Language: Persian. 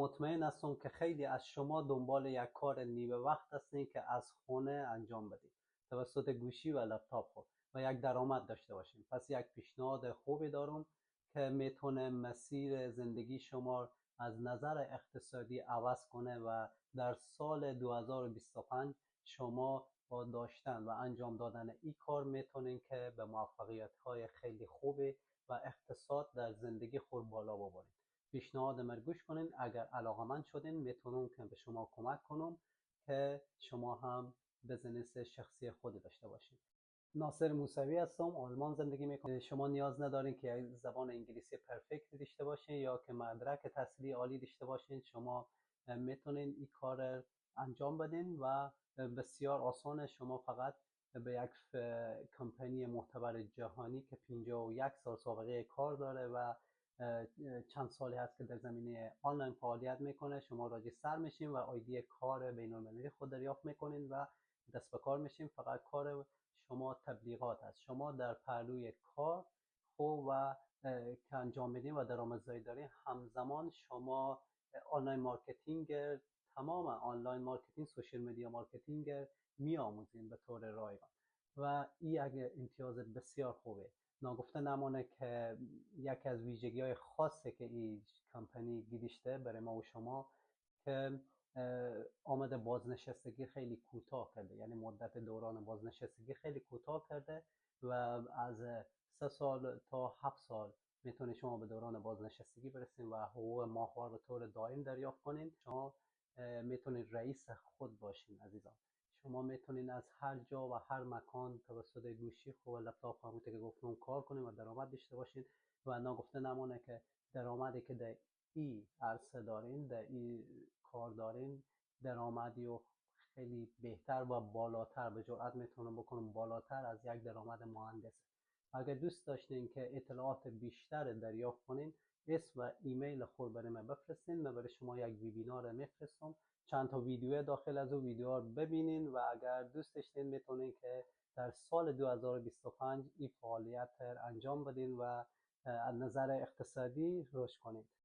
مطمئن هستم که خیلی از شما دنبال یک کار نیمه وقت هستین که از خانه انجام بدید توسط گوشی و لپتاپ خود و یک درآمد داشته باشین. پس یک پیشنهاد خوبی دارم که میتونه مسیر زندگی شما از نظر اقتصادی عوض کنه و در سال 2025 شما با داشتن و انجام دادن این کار میتونین که به موفقیت خیلی خوبی و اقتصاد در زندگی خود بالا ببرین. پیشنهاد من گوش کنین. اگر علاقمند شدین میتونم که به شما کمک کنم که شما هم بزنس شخصی خود داشته باشین. ناصر موسوی هستم، آلمان زندگی میکنم. شما نیاز ندارین که یک زبان انگلیسی پرفکت داشته باشین یا که مدرک تحصیلی عالی داشته باشین. شما میتونین این کار انجام بدین و بسیار آسانه. شما فقط به یک کمپانی معتبر جهانی که 51 سال سابقه کار داره و چند سالی هست که در زمینه آنلاین فعالیت میکنه، شما راجستر میشین و آیدی کار بین‌المللی خود دریافت میکنین و دست به کار میشین. فقط کار شما تبلیغات است. شما در پهلوی کار خوب و که انجام میدین و درآمدزایی دارین، همزمان شما آنلاین مارکتینگ، تمام آنلاین مارکتینگ، سوشال میدیا مارکتینگ میآموزین به طور رایگان و این یک امتیاز بسیار خوبه. ناگفته نمانه که یکی از ویژگی‌های خاصی که این کمپانی گیرشته برای ما و شما که آمده بازنشستگی خیلی کوتاه کرده، یعنی مدت دوران بازنشستگی خیلی کوتاه کرده و از 3 سال تا 7 سال میتونه شما به دوران بازنشستگی برسین و حقوق ماهوار به طور دائم دریافت کنین. شما میتونید رئیس خود باشین عزیزان. شما میتونین از هر جا و هر مکان توسط گوشی خود و لپتاپ همونطور که گفتم کار کنین و درآمد داشته باشین و ناگفته نمانه که درآمدی که در این عرصه دارین، در این کار دارین، درآمدی و خیلی بهتر و بالاتر، به جرئت میتونم بکنم بالاتر از یک درآمد مهندسه. اگر دوست داشتین که اطلاعات بیشتر دریافت کنین، اسم و ایمیل خود برای من بفرستین. من برای شما یک ویبینار میفرستم، چند تا ویدیو داخل از اون ویدیوها رو ببینین و اگر دوست داشتین میتونین که در سال 2025 این فعالیت انجام بدین و از نظر اقتصادی رشد کنید.